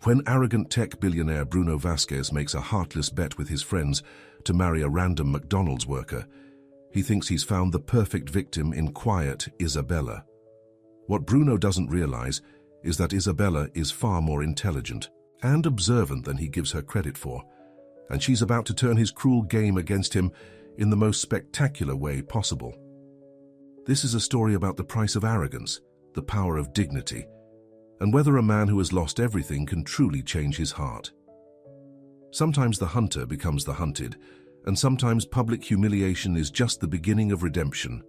When arrogant tech billionaire Bruno Vasquez makes a heartless bet with his friends to marry a random McDonald's worker, he thinks he's found the perfect victim in quiet Isabella. What Bruno doesn't realize is that Isabella is far more intelligent and observant than he gives her credit for, and she's about to turn his cruel game against him in the most spectacular way possible. This is a story about the price of arrogance, the power of dignity, and whether a man who has lost everything can truly change his heart. Sometimes the hunter becomes the hunted, and sometimes public humiliation is just the beginning of redemption.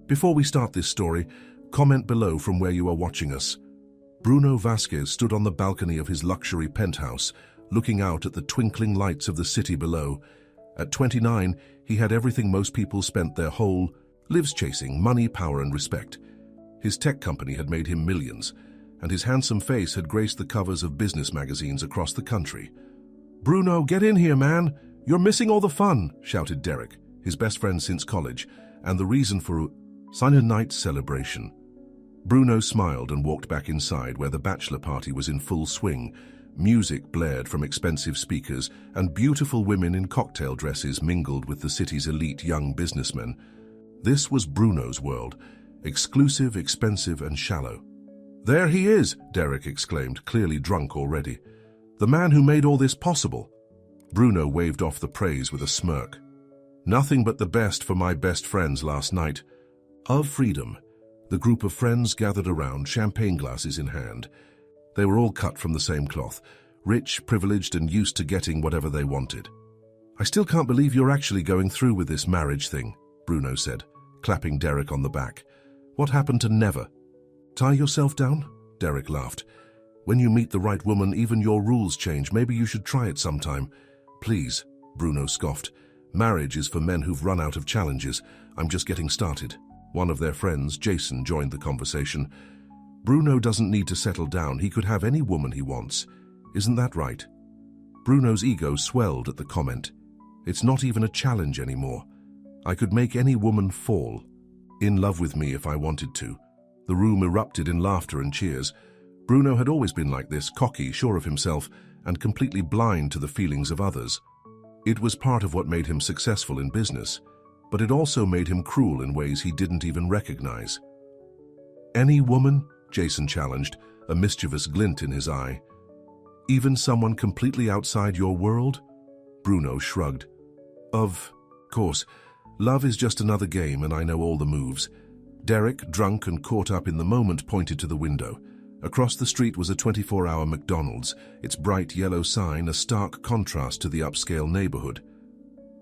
Before we start this story, comment below from where you are watching us. Bruno Vasquez stood on the balcony of his luxury penthouse, looking out at the twinkling lights of the city below. At 29, he had everything most people spent their whole lives chasing: money, power, and respect. His tech company had made him millions, and his handsome face had graced the covers of business magazines across the country. "Bruno, get in here, man! You're missing all the fun!" shouted Derek, his best friend since college, and the reason for a night celebration. Bruno smiled and walked back inside, where the bachelor party was in full swing. Music blared from expensive speakers, and beautiful women in cocktail dresses mingled with the city's elite young businessmen. This was Bruno's world, exclusive, expensive, and shallow. "There he is!" Derek exclaimed, clearly drunk already. "The man who made all this possible." Bruno waved off the praise with a smirk. "Nothing but the best for my best friends last night." Of freedom, the group of friends gathered around, champagne glasses in hand. They were all cut from the same cloth, rich, privileged, and used to getting whatever they wanted. "I still can't believe you're actually going through with this marriage thing," Bruno said, clapping Derek on the back. "What happened to never?" "Tie yourself down?" Derek laughed. "When you meet the right woman, even your rules change. Maybe you should try it sometime." "Please," Bruno scoffed. "Marriage is for men who've run out of challenges. I'm just getting started." One of their friends, Jason, joined the conversation. "Bruno doesn't need to settle down. He could have any woman he wants. Isn't that right?" Bruno's ego swelled at the comment. "It's not even a challenge anymore. I could make any woman fall in love with me if I wanted to." The room erupted in laughter and cheers. Bruno had always been like this, cocky, sure of himself, and completely blind to the feelings of others. It was part of what made him successful in business, but it also made him cruel in ways he didn't even recognize. "Any woman?" Jason challenged, a mischievous glint in his eye. "Even someone completely outside your world?" Bruno shrugged. "Of course. Love is just another game, and I know all the moves." Derek, drunk and caught up in the moment, pointed to the window. Across the street was a 24-hour McDonald's, its bright yellow sign a stark contrast to the upscale neighborhood.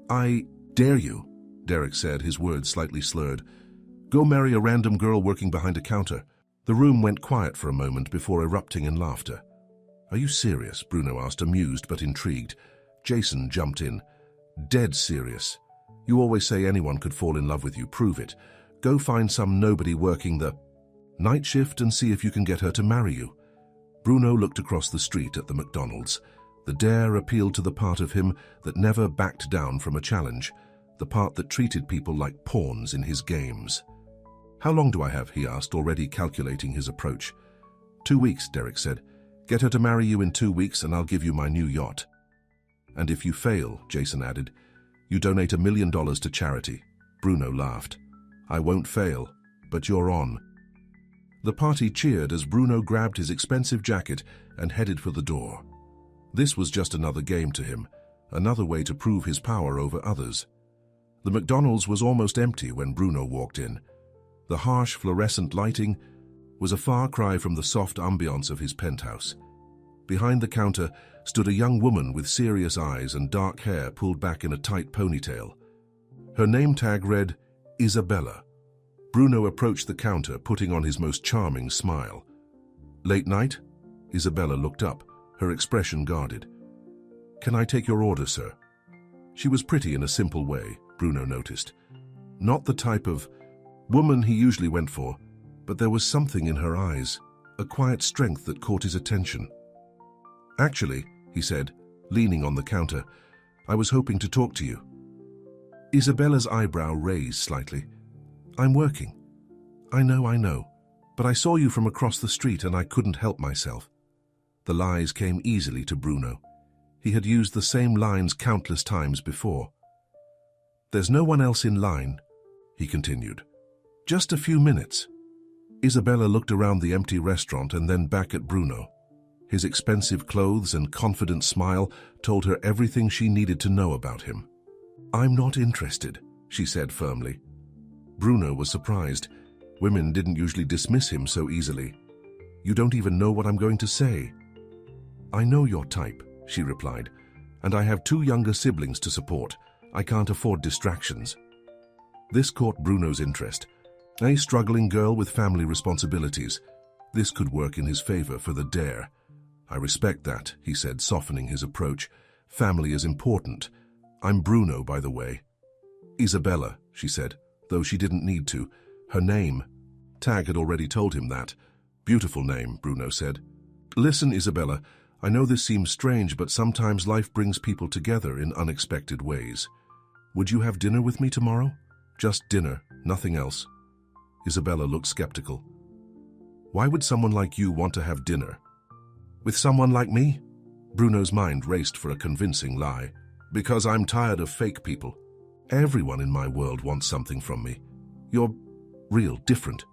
"I dare you," Derek said, his words slightly slurred. "Go marry a random girl working behind a counter." The room went quiet for a moment before erupting in laughter. "Are you serious?" Bruno asked, amused but intrigued. Jason jumped in. "Dead serious. You always say anyone could fall in love with you. Prove it. Go find some nobody working the night shift and see if you can get her to marry you." Bruno looked across the street at the McDonald's. The dare appealed to the part of him that never backed down from a challenge, the part that treated people like pawns in his games. "How long do I have?" he asked, already calculating his approach. 2 weeks, Derek said. "Get her to marry you in 2 weeks and I'll give you my new yacht." "And if you fail," Jason added, "you donate $1 million to charity." Bruno laughed. "I won't fail, but you're on." The party cheered as Bruno grabbed his expensive jacket and headed for the door. This was just another game to him, another way to prove his power over others. The McDonald's was almost empty when Bruno walked in. The harsh fluorescent lighting was a far cry from the soft ambiance of his penthouse. Behind the counter stood a young woman with serious eyes and dark hair pulled back in a tight ponytail. Her name tag read, Isabella. Bruno approached the counter, putting on his most charming smile. "Late night?" Isabella looked up, her expression guarded. "Can I take your order, sir?" She was pretty in a simple way, Bruno noticed. Not the type of woman he usually went for, but there was something in her eyes, a quiet strength that caught his attention. "Actually," he said, leaning on the counter, "I was hoping to talk to you." Isabella's eyebrow raised slightly. "I'm working." I know, but I saw you from across the street and I couldn't help myself." The lies came easily to Bruno. He had used the same lines countless times before. "There's no one else in line," he continued. "Just a few minutes." Isabella looked around the empty restaurant and then back at Bruno. His expensive clothes and confident smile told her everything she needed to know about him. "I'm not interested," she said firmly. Bruno was surprised. Women didn't usually dismiss him so easily. "You don't even know what I'm going to say." "I know your type," she replied, "and I have 2 younger siblings to support. I can't afford distractions." This caught Bruno's interest. A struggling girl with family responsibilities. This could work in his favor for the dare. "I respect that," he said, softening his approach. "Family is important. I'm Bruno, by the way." "Isabella," she said, though she didn't need to. Her name. Tag had already told him that. "Beautiful name," Bruno said. "Listen, Isabella, I know this seems strange, but sometimes life brings people together in unexpected ways. Would you have dinner with me tomorrow? Just dinner, nothing else." Isabella looked skeptical. "Why would someone like you want to have dinner with someone like me?" Bruno's mind raced for a convincing lie. "Because I'm tired of fake people. Everyone in my world wants something from me. You're real, different."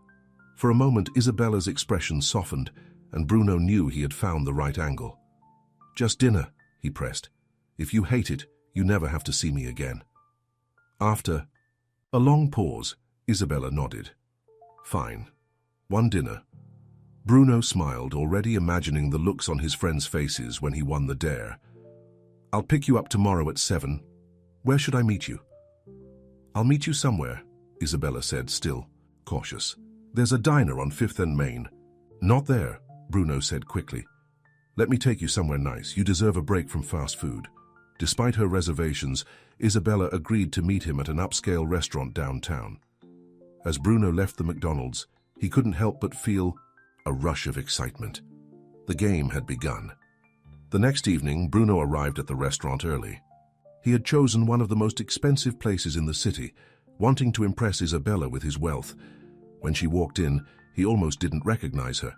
For a moment, Isabella's expression softened, and Bruno knew he had found the right angle. "Just dinner," he pressed. "If you hate it, you never have to see me again." After a long pause, Isabella nodded. "Fine. One dinner." Bruno smiled, already imagining the looks on his friends' faces when he won the dare. "I'll pick you up tomorrow at 7. Where should I meet you?" "I'll meet you somewhere," Isabella said, still cautious. "There's a diner on 5th and Main." "Not there," Bruno said quickly. "Let me take you somewhere nice. You deserve a break from fast food." Despite her reservations, Isabella agreed to meet him at an upscale restaurant downtown. As Bruno left the McDonald's, he couldn't help but feel a rush of excitement. The game had begun. The next evening, Bruno arrived at the restaurant early. He had chosen one of the most expensive places in the city, wanting to impress Isabella with his wealth. When she walked in, he almost didn't recognize her.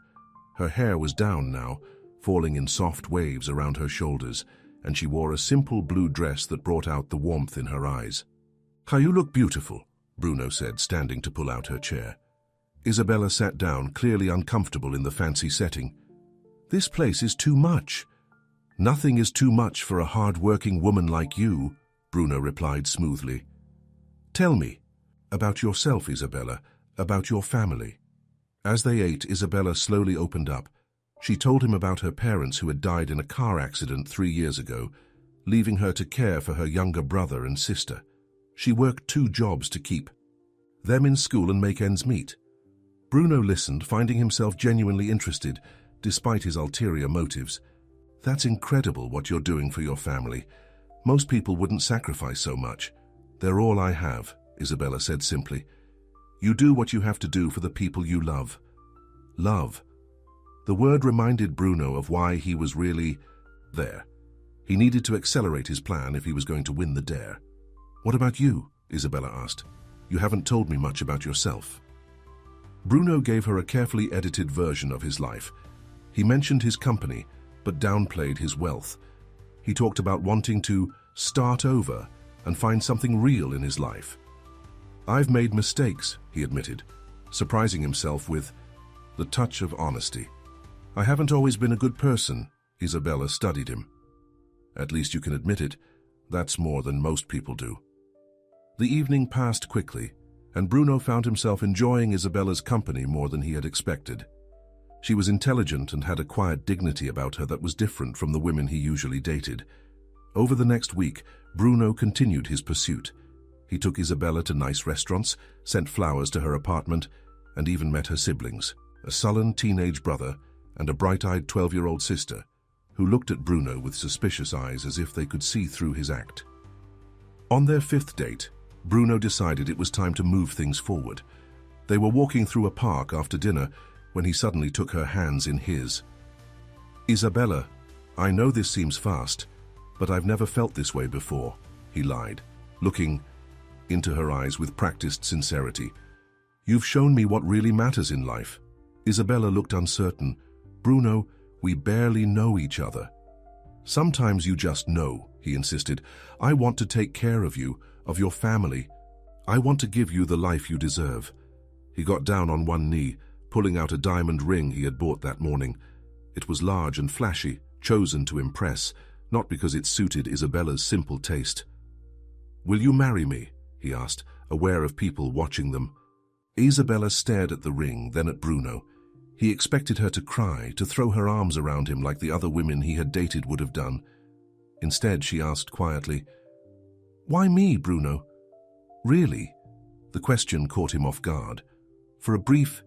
Her hair was down now, falling in soft waves around her shoulders, and she wore a simple blue dress that brought out the warmth in her eyes. "How you look beautiful," Bruno said, standing to pull out her chair. Isabella sat down, clearly uncomfortable in the fancy setting. "This place is too much." "Nothing is too much for a hard-working woman like you," Bruno replied smoothly. "Tell me about yourself, Isabella, about your family." As they ate, Isabella slowly opened up. She told him about her parents who had died in a car accident 3 years ago, leaving her to care for her younger brother and sister. She worked 2 jobs to keep them in school and make ends meet. Bruno listened, finding himself genuinely interested, despite his ulterior motives. "That's incredible what you're doing for your family. Most people wouldn't sacrifice so much." "They're all I have," Isabella said simply. "You do what you have to do for the people you love." Love. The word reminded Bruno of why he was really there. He needed to accelerate his plan if he was going to win the dare. "What about you?" Isabella asked. "You haven't told me much about yourself." Bruno gave her a carefully edited version of his life. He mentioned his company, but downplayed his wealth. He talked about wanting to start over and find something real in his life. "I've made mistakes," he admitted, surprising himself with the touch of honesty. "I haven't always been a good person," Isabella studied him. "At least you can admit it. That's more than most people do." The evening passed quickly, and Bruno found himself enjoying Isabella's company more than he had expected. She was intelligent and had a quiet dignity about her that was different from the women he usually dated. Over the next week, Bruno continued his pursuit. He took Isabella to nice restaurants, sent flowers to her apartment, and even met her siblings, a sullen teenage brother and a bright-eyed 12-year-old sister, who looked at Bruno with suspicious eyes as if they could see through his act. On their 5th date, Bruno decided it was time to move things forward. They were walking through a park after dinner when he suddenly took her hands in his. "Isabella, I know this seems fast, but I've never felt this way before," he lied, looking into her eyes with practiced sincerity. "You've shown me what really matters in life." Isabella looked uncertain. "Bruno, We barely know each other. Sometimes you just know, he insisted. I want to take care of you, of your family. I want to give you the life you deserve. He got down on one knee, pulling out a diamond ring he had bought that morning. It was large and flashy, chosen to impress, not because it suited Isabella's simple taste. Will you marry me? He asked, aware of people watching them. Isabella stared at the ring, then at Bruno. He expected her to cry, to throw her arms around him like the other women he had dated would have done. Instead, she asked quietly, "Why me, Bruno?" "Really?" The question caught him off guard. For a brief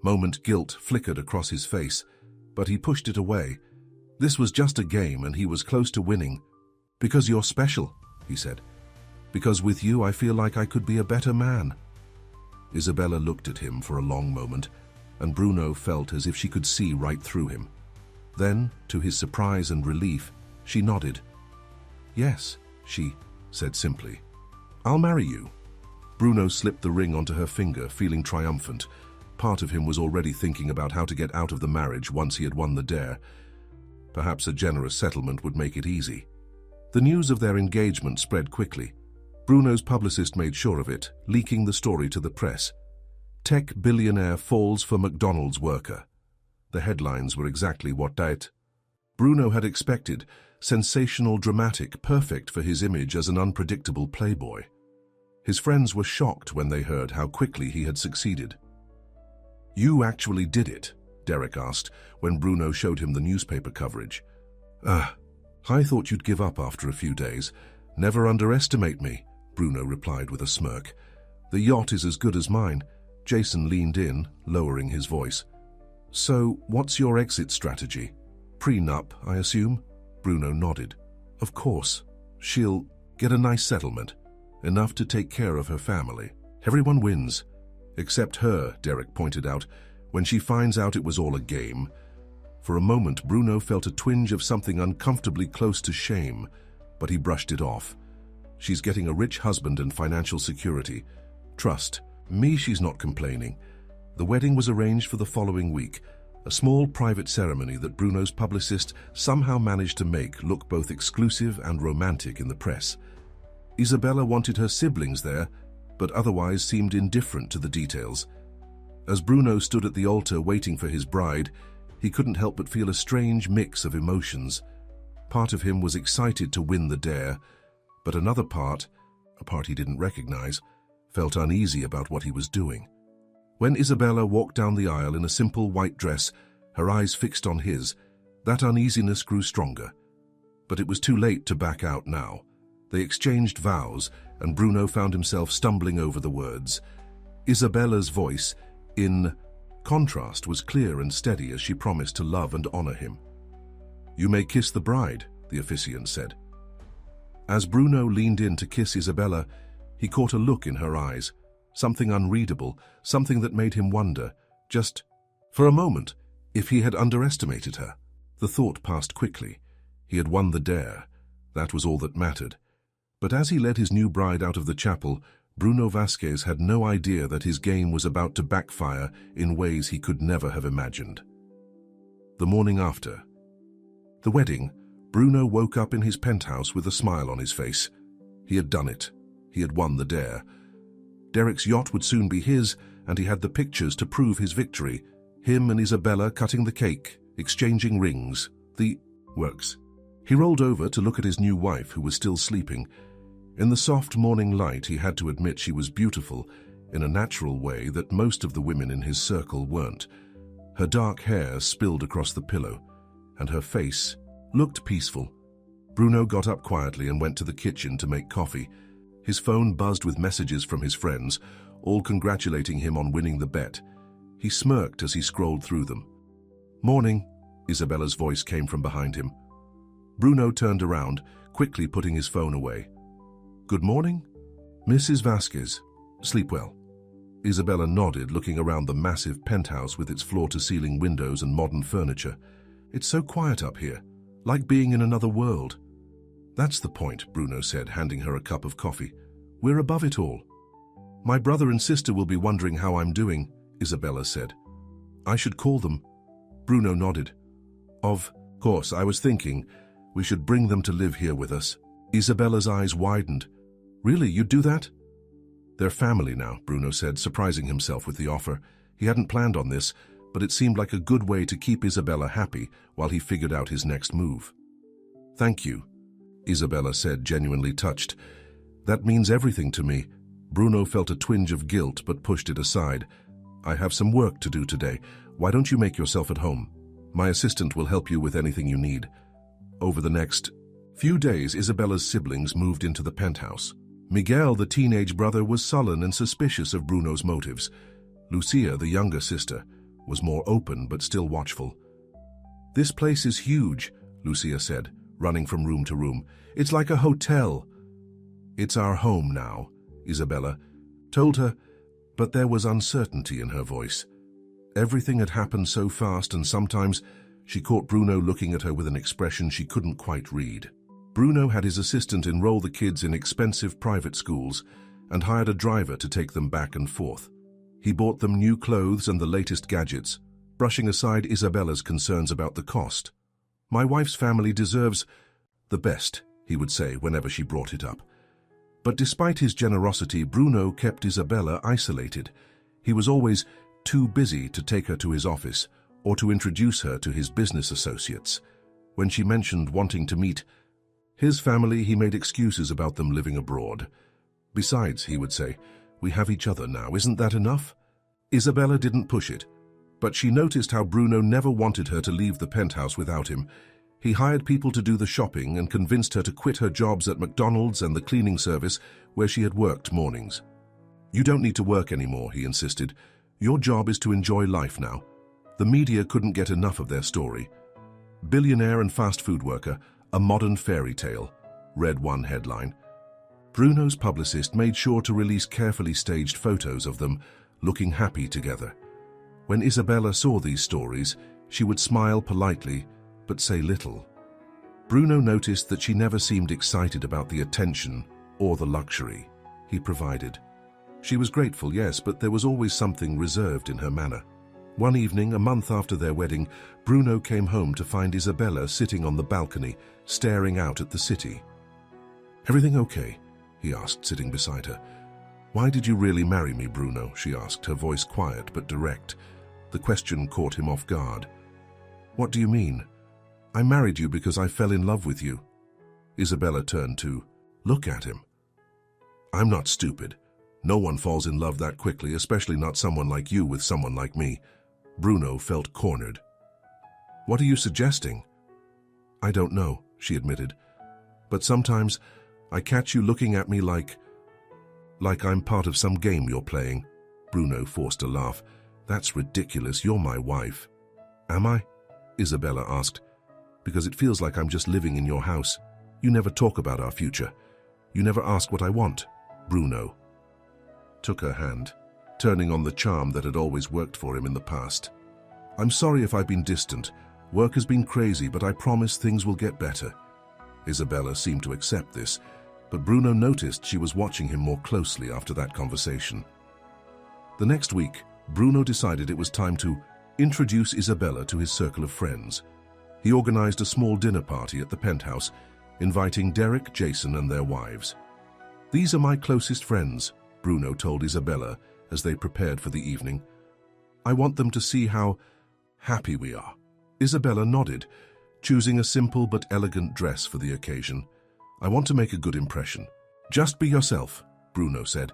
moment, guilt flickered across his face, but he pushed it away. This was just a game, and he was close to winning. "Because you're special," he said. "Because with you I feel like I could be a better man." Isabella looked at him for a long moment, and Bruno felt as if she could see right through him. Then, to his surprise and relief, she nodded. "Yes," she said simply. "I'll marry you." Bruno slipped the ring onto her finger, feeling triumphant. Part of him was already thinking about how to get out of the marriage once he had won the dare. Perhaps a generous settlement would make it easy. The news of their engagement spread quickly. Bruno's publicist made sure of it, leaking the story to the press. Tech billionaire falls for McDonald's worker. The headlines were exactly what Bruno had expected: sensational, dramatic, perfect for his image as an unpredictable playboy. His friends were shocked when they heard how quickly he had succeeded. "You actually did it?" Derek asked when Bruno showed him the newspaper coverage. I thought you'd give up after a few days. Never underestimate me," Bruno replied with a smirk. "The yacht is as good as mine." Jason leaned in, lowering his voice. "So, what's your exit strategy? Prenup, I assume?" Bruno nodded. "Of course. She'll get a nice settlement, enough to take care of her family. Everyone wins. Except her," Derek pointed out, "when she finds out it was all a game." For a moment, Bruno felt a twinge of something uncomfortably close to shame, but he brushed it off. She's getting a rich husband and financial security. Trust me, she's not complaining. The wedding was arranged for the following week, a small private ceremony that Bruno's publicist somehow managed to make look both exclusive and romantic in the press. Isabella wanted her siblings there, but otherwise seemed indifferent to the details. As Bruno stood at the altar waiting for his bride, he couldn't help but feel a strange mix of emotions. Part of him was excited to win the dare, but another part, a part he didn't recognize, felt uneasy about what he was doing. When Isabella walked down the aisle in a simple white dress, her eyes fixed on his, that uneasiness grew stronger. But it was too late to back out now. They exchanged vows, and Bruno found himself stumbling over the words. Isabella's voice, in contrast, was clear and steady as she promised to love and honor him. "You may kiss the bride," the officiant said. As Bruno leaned in to kiss Isabella, he caught a look in her eyes, something unreadable, something that made him wonder, just for a moment, if he had underestimated her. The thought passed quickly. He had won the dare. That was all that mattered. But as he led his new bride out of the chapel, Bruno Vasquez had no idea that his game was about to backfire in ways he could never have imagined. The morning after the wedding, Bruno woke up in his penthouse with a smile on his face. He had done it. He had won the dare. Derek's yacht would soon be his, and he had the pictures to prove his victory. Him and Isabella cutting the cake, exchanging rings, the works. He rolled over to look at his new wife, who was still sleeping. In the soft morning light, he had to admit she was beautiful in a natural way that most of the women in his circle weren't. Her dark hair spilled across the pillow, and her face looked peaceful. Bruno got up quietly and went to the kitchen to make coffee. His phone buzzed with messages from his friends, all congratulating him on winning the bet. He smirked as he scrolled through them. "Morning," Isabella's voice came from behind him. Bruno turned around, quickly putting his phone away. "Good morning, Mrs. Vasquez. Sleep well." Isabella nodded, looking around the massive penthouse with its floor-to-ceiling windows and modern furniture. "It's so quiet up here, like being in another world." "That's the point," Bruno said, handing her a cup of coffee. "We're above it all." "My brother and sister will be wondering how I'm doing," Isabella said. "I should call them." Bruno nodded. Of course, I was thinking we should bring them to live here with us. Isabella's eyes widened. Really, you'd do that? They're family now, Bruno said, surprising himself with the offer. He hadn't planned on this, but it seemed like a good way to keep Isabella happy while he figured out his next move. Thank you, Isabella said, genuinely touched. That means everything to me. Bruno felt a twinge of guilt but pushed it aside. I have some work to do today. Why don't you make yourself at home? My assistant will help you with anything you need. Over the next few days, Isabella's siblings moved into the penthouse. Miguel, the teenage brother, was sullen and suspicious of Bruno's motives. Lucia, the younger sister, was more open but still watchful. This place is huge, Lucia said, running from room to room. It's like a hotel. It's our home now, Isabella told her, but there was uncertainty in her voice. Everything had happened so fast, and sometimes she caught Bruno looking at her with an expression she couldn't quite read. Bruno had his assistant enroll the kids in expensive private schools and hired a driver to take them back and forth. He bought them new clothes and the latest gadgets, brushing aside Isabella's concerns about the cost. My wife's family deserves the best, he would say whenever she brought it up. But despite his generosity, Bruno kept Isabella isolated. He was always too busy to take her to his office or to introduce her to his business associates. When she mentioned wanting to meet his family, he made excuses about them living abroad. Besides, he would say, we have each other now, isn't that enough? Isabella didn't push it, but she noticed how Bruno never wanted her to leave the penthouse without him. He hired people to do the shopping and convinced her to quit her jobs at McDonald's and the cleaning service where she had worked mornings. You don't need to work anymore, he insisted. Your job is to enjoy life now. The media couldn't get enough of their story. Billionaire and fast food worker, a modern fairy tale, read one headline. Bruno's publicist made sure to release carefully staged photos of them looking happy together. When Isabella saw these stories, she would smile politely but say little. Bruno noticed that she never seemed excited about the attention or the luxury he provided. She was grateful, yes, but there was always something reserved in her manner. One evening, a month after their wedding, Bruno came home to find Isabella sitting on the balcony, staring out at the city. Everything okay? He asked, sitting beside her. Why did you really marry me, Bruno? She asked, her voice quiet but direct. The question caught him off guard. What do you mean? I married you because I fell in love with you. Isabella turned to look at him. I'm not stupid. No one falls in love that quickly, especially not someone like you with someone like me. Bruno felt cornered. What are you suggesting? I don't know, she admitted. But sometimes I catch you looking at me like I'm part of some game you're playing. Bruno forced a laugh. That's ridiculous. You're my wife. Am I? Isabella asked. Because it feels like I'm just living in your house. You never talk about our future. You never ask what I want. Bruno took her hand, turning on the charm that had always worked for him in the past. I'm sorry if I've been distant. Work has been crazy, but I promise things will get better. Isabella seemed to accept this, but Bruno noticed she was watching him more closely after that conversation. The next week, Bruno decided it was time to introduce Isabella to his circle of friends. He organized a small dinner party at the penthouse, inviting Derek, Jason, and their wives. These are my closest friends, Bruno told Isabella as they prepared for the evening. I want them to see how happy we are. Isabella nodded, choosing a simple but elegant dress for the occasion. I want to make a good impression. Just be yourself, Bruno said,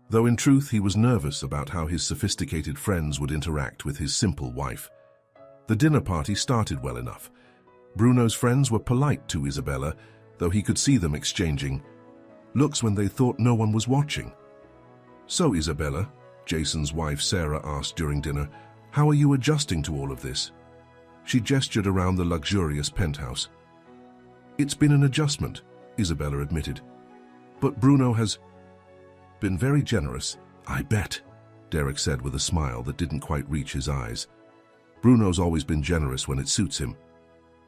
though in truth he was nervous about how his sophisticated friends would interact with his simple wife. The dinner party started well enough. Bruno's friends were polite to Isabella, though he could see them exchanging looks when they thought no one was watching. So, Isabella, Jason's wife Sarah asked during dinner, how are you adjusting to all of this? She gestured around the luxurious penthouse. It's been an adjustment, Isabella admitted. But Bruno has been very generous. I bet, Derek said with a smile that didn't quite reach his eyes. Bruno's always been generous when it suits him.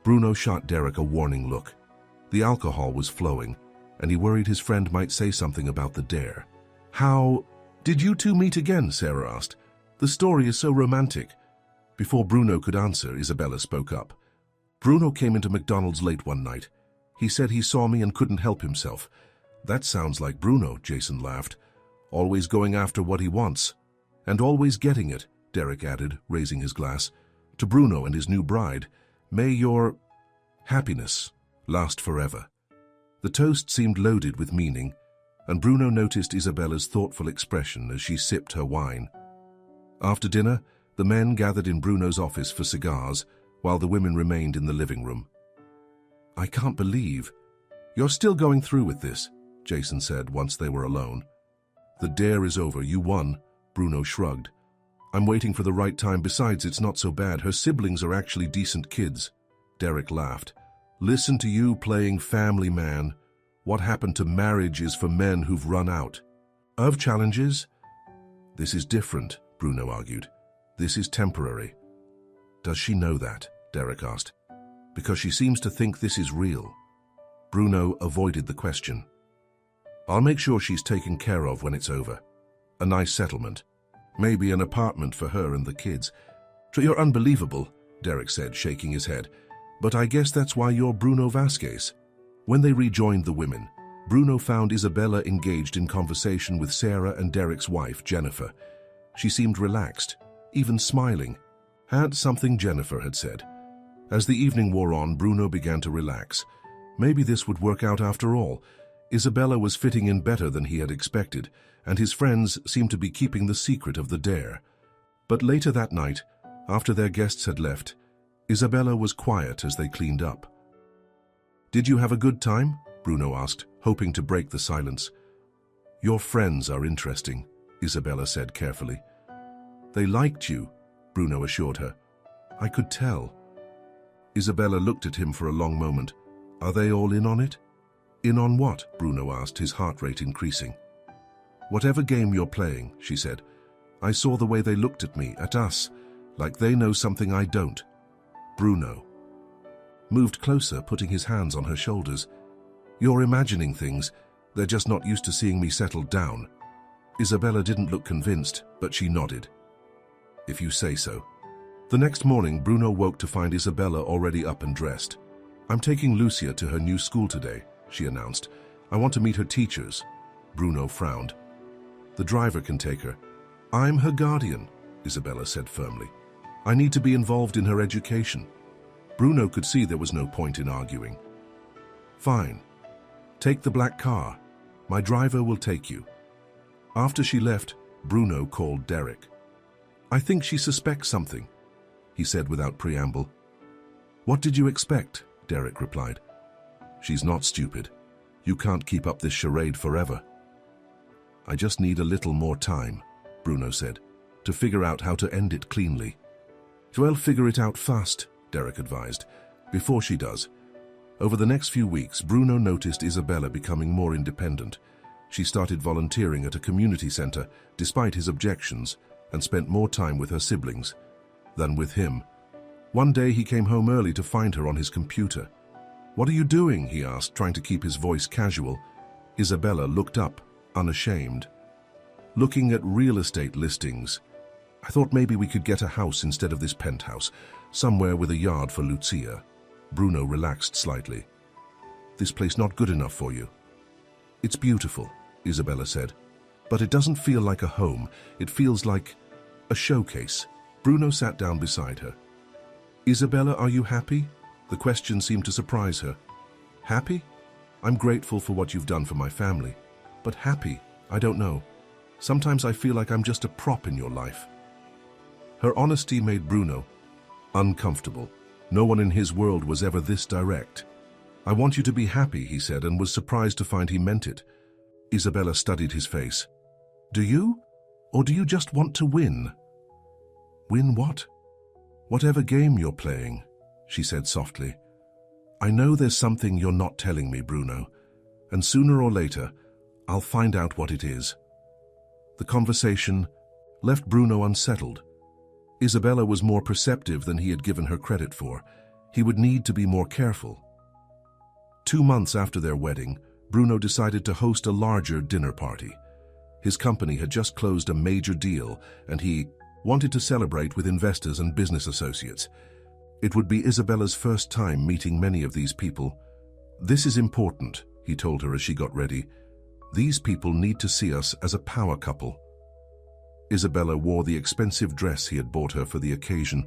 Bruno shot Derek a warning look. The alcohol was flowing, and he worried his friend might say something about the dare. How did you two meet again? Sarah asked. The story is so romantic. Before Bruno could answer, Isabella spoke up. Bruno came into McDonald's late one night. He said he saw me and couldn't help himself. That sounds like Bruno, Jason laughed. Always going after what he wants. And always getting it, Derek added, raising his glass. To Bruno and his new bride, may your happiness last forever. The toast seemed loaded with meaning, and Bruno noticed Isabella's thoughtful expression as she sipped her wine. After dinner, the men gathered in Bruno's office for cigars, while the women remained in the living room. I can't believe you're still going through with this, Jason said once they were alone. The dare is over, you won, Bruno shrugged. I'm waiting for the right time, besides it's not so bad, her siblings are actually decent kids. Derek laughed. Listen to you playing family man. What happened to marriage is for men who've run out of challenges? This is different, Bruno argued. This is temporary. Does she know that? Derek asked. Because she seems to think this is real. Bruno avoided the question. I'll make sure she's taken care of when it's over. A nice settlement. Maybe an apartment for her and the kids. You're unbelievable, Derek said, shaking his head. But I guess that's why you're Bruno Vasquez. When they rejoined the women, Bruno found Isabella engaged in conversation with Sarah and Derek's wife, Jennifer. She seemed relaxed, even smiling. Had something Jennifer had said. As the evening wore on, Bruno began to relax. Maybe this would work out after all. Isabella was fitting in better than he had expected, and his friends seemed to be keeping the secret of the dare. But later that night, after their guests had left, Isabella was quiet as they cleaned up. Did you have a good time? Bruno asked, hoping to break the silence. Your friends are interesting, Isabella said carefully. They liked you, Bruno assured her. I could tell. Isabella looked at him for a long moment. Are they all in on it? In on what? Bruno asked, his heart rate increasing. Whatever game you're playing, she said. I saw the way they looked at me, at us, like they know something I don't. Bruno moved closer, putting his hands on her shoulders. You're imagining things. They're just not used to seeing me settled down. Isabella didn't look convinced, but she nodded. If you say so. The next morning, Bruno woke to find Isabella already up and dressed. I'm taking Lucia to her new school today, she announced. I want to meet her teachers. Bruno frowned. The driver can take her. I'm her guardian, Isabella said firmly. I need to be involved in her education. Bruno could see there was no point in arguing. Fine. Take the black car. My driver will take you. After she left, Bruno called Derek. I think she suspects something, he said without preamble. What did you expect? Derek replied. She's not stupid. You can't keep up this charade forever. I just need a little more time, Bruno said, to figure out how to end it cleanly. Well, figure it out fast, Derek advised, before she does. Over the next few weeks, Bruno noticed Isabella becoming more independent. She started volunteering at a community center, despite his objections, and spent more time with her siblings than with him. One day he came home early to find her on his computer. What are you doing? He asked, trying to keep his voice casual. Isabella looked up, unashamed. Looking at real estate listings. I thought maybe we could get a house instead of this penthouse, somewhere with a yard for Lucia. Bruno relaxed slightly. This place not good enough for you? It's beautiful, Isabella said, but it doesn't feel like a home. It feels like a showcase. Bruno sat down beside her. Isabella, are you happy? The question seemed to surprise her. Happy? I'm grateful for what you've done for my family. But happy? I don't know. Sometimes I feel like I'm just a prop in your life. Her honesty made Bruno uncomfortable. No one in his world was ever this direct. I want you to be happy, he said, and was surprised to find he meant it. Isabella studied his face. Do you? Or do you just want to win? Win what? Whatever game you're playing, she said softly. I know there's something you're not telling me, Bruno, and sooner or later, I'll find out what it is. The conversation left Bruno unsettled. Isabella was more perceptive than he had given her credit for. He would need to be more careful. 2 months after their wedding, Bruno decided to host a larger dinner party. His company had just closed a major deal, and he wanted to celebrate with investors and business associates. It would be Isabella's first time meeting many of these people. "This is important," he told her as she got ready. "These people need to see us as a power couple." Isabella wore the expensive dress he had bought her for the occasion,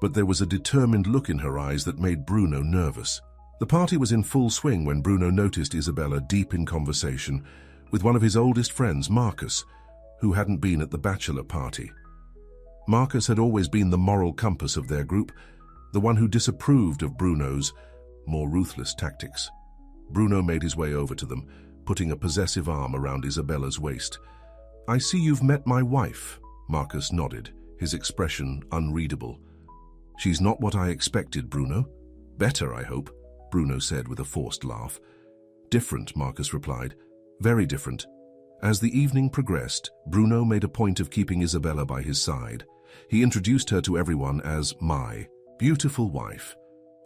but there was a determined look in her eyes that made Bruno nervous. The party was in full swing when Bruno noticed Isabella deep in conversation with one of his oldest friends, Marcus, who hadn't been at the bachelor party. Marcus had always been the moral compass of their group, the one who disapproved of Bruno's more ruthless tactics. Bruno made his way over to them, putting a possessive arm around Isabella's waist. "I see you've met my wife." Marcus nodded, his expression unreadable. "She's not what I expected, Bruno." "Better, I hope," Bruno said with a forced laugh. "Different," Marcus replied. "Very different." As the evening progressed, Bruno made a point of keeping Isabella by his side. He introduced her to everyone as my beautiful wife,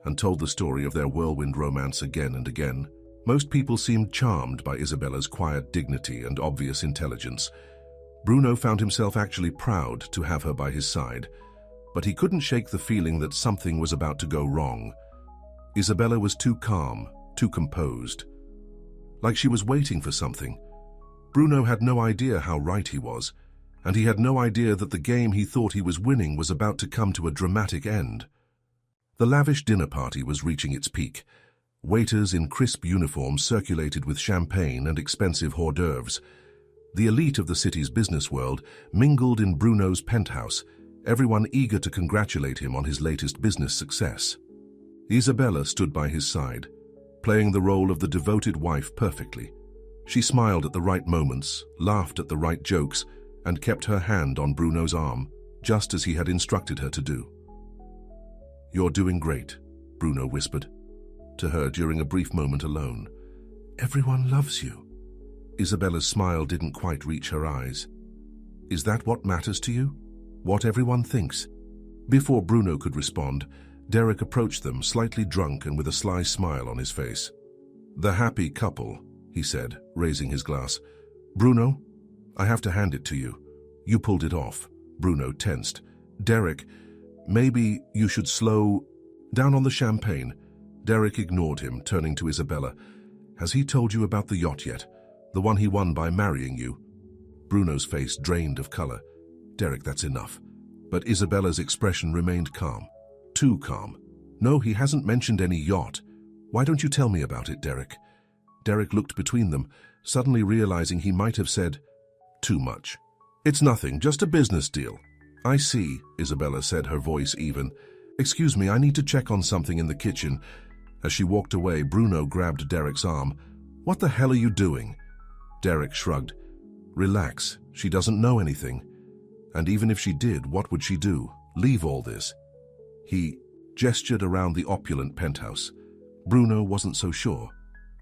and told the story of their whirlwind romance again and again. Most people seemed charmed by Isabella's quiet dignity and obvious intelligence. Bruno found himself actually proud to have her by his side, but he couldn't shake the feeling that something was about to go wrong. Isabella was too calm, too composed, like she was waiting for something. Bruno had no idea how right he was, and he had no idea that the game he thought he was winning was about to come to a dramatic end. The lavish dinner party was reaching its peak. Waiters in crisp uniforms circulated with champagne and expensive hors d'oeuvres. The elite of the city's business world mingled in Bruno's penthouse, everyone eager to congratulate him on his latest business success. Isabella stood by his side, playing the role of the devoted wife perfectly. She smiled at the right moments, laughed at the right jokes, and kept her hand on Bruno's arm, just as he had instructed her to do. "You're doing great," Bruno whispered to her during a brief moment alone. "Everyone loves you." Isabella's smile didn't quite reach her eyes. "Is that what matters to you? What everyone thinks?" Before Bruno could respond, Derek approached them, slightly drunk and with a sly smile on his face. "The happy couple," he said, raising his glass. "Bruno, I have to hand it to you. You pulled it off." Bruno tensed. "Derek, maybe you should slow down on the champagne." Derek ignored him, turning to Isabella. "Has he told you about the yacht yet? The one he won by marrying you?" Bruno's face drained of color. "Derek, that's enough." But Isabella's expression remained calm. Too calm. "No, he hasn't mentioned any yacht. Why don't you tell me about it, Derek?" Derek looked between them, suddenly realizing he might have said too much. "It's nothing, just a business deal." "I see," Isabella said, her voice even. "Excuse me, I need to check on something in the kitchen." As she walked away, Bruno grabbed Derek's arm. "What the hell are you doing?" Derek shrugged. "Relax, she doesn't know anything. And even if she did, what would she do? Leave all this?" He gestured around the opulent penthouse. Bruno wasn't so sure.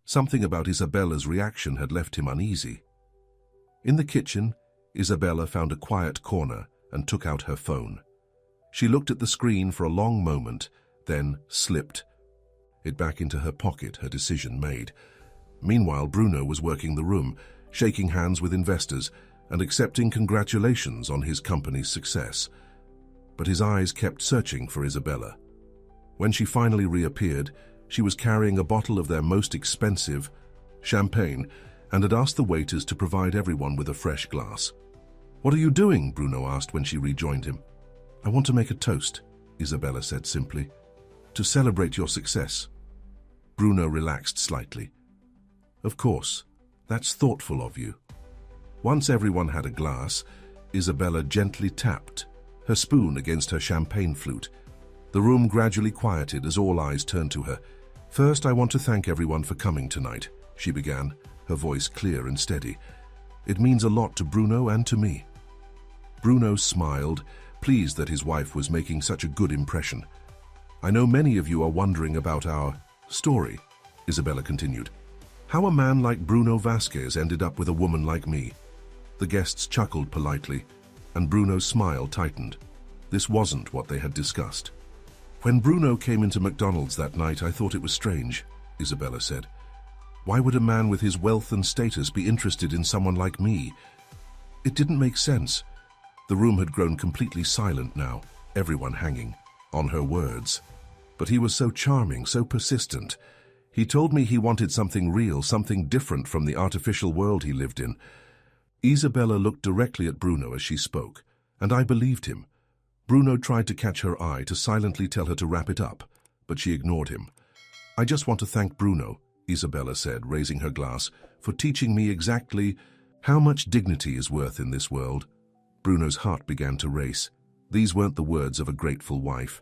Something about Isabella's reaction had left him uneasy. In the kitchen, Isabella found a quiet corner and took out her phone. She looked at the screen for a long moment, then slipped it back into her pocket, her decision made. Meanwhile, Bruno was working the room, shaking hands with investors and accepting congratulations on his company's success. But his eyes kept searching for Isabella. When she finally reappeared, she was carrying a bottle of their most expensive champagne and had asked the waiters to provide everyone with a fresh glass. "What are you doing?" Bruno asked when she rejoined him. "I want to make a toast," Isabella said simply, "to celebrate your success." Bruno relaxed slightly. "Of course, that's thoughtful of you." Once everyone had a glass, Isabella gently tapped her spoon against her champagne flute. The room gradually quieted as all eyes turned to her. "First, I want to thank everyone for coming tonight," she began, her voice clear and steady. "It means a lot to Bruno and to me." Bruno smiled, pleased that his wife was making such a good impression. "I know many of you are wondering about our story," Isabella continued. "How a man like Bruno Vasquez ended up with a woman like me." The guests chuckled politely, and Bruno's smile tightened. This wasn't what they had discussed. "When Bruno came into McDonald's that night, I thought it was strange," Isabella said. "Why would a man with his wealth and status be interested in someone like me? It didn't make sense." The room had grown completely silent now, everyone hanging on her words. But he was so charming, so persistent. He told me he wanted something real, something different from the artificial world he lived in. Isabella looked directly at Bruno as she spoke, and I believed him. Bruno tried to catch her eye, to silently tell her to wrap it up, but she ignored him. "I just want to thank Bruno," Isabella said, raising her glass, "for teaching me exactly how much dignity is worth in this world." Bruno's heart began to race. These weren't the words of a grateful wife.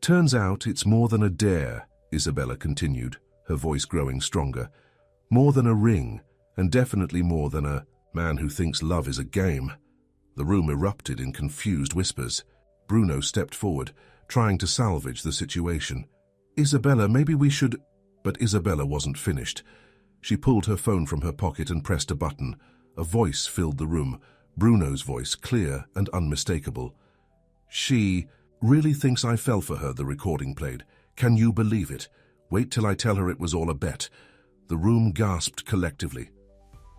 "Turns out it's more than a dare," Isabella continued, her voice growing stronger. "More than a ring, and definitely more than a man who thinks love is a game." The room erupted in confused whispers. Bruno stepped forward, trying to salvage the situation. "Isabella, maybe we should—" But Isabella wasn't finished. She pulled her phone from her pocket and pressed a button. A voice filled the room, Bruno's voice, clear and unmistakable. "She really thinks I fell for her," the recording played. "Can you believe it? Wait till I tell her it was all a bet." The room gasped collectively.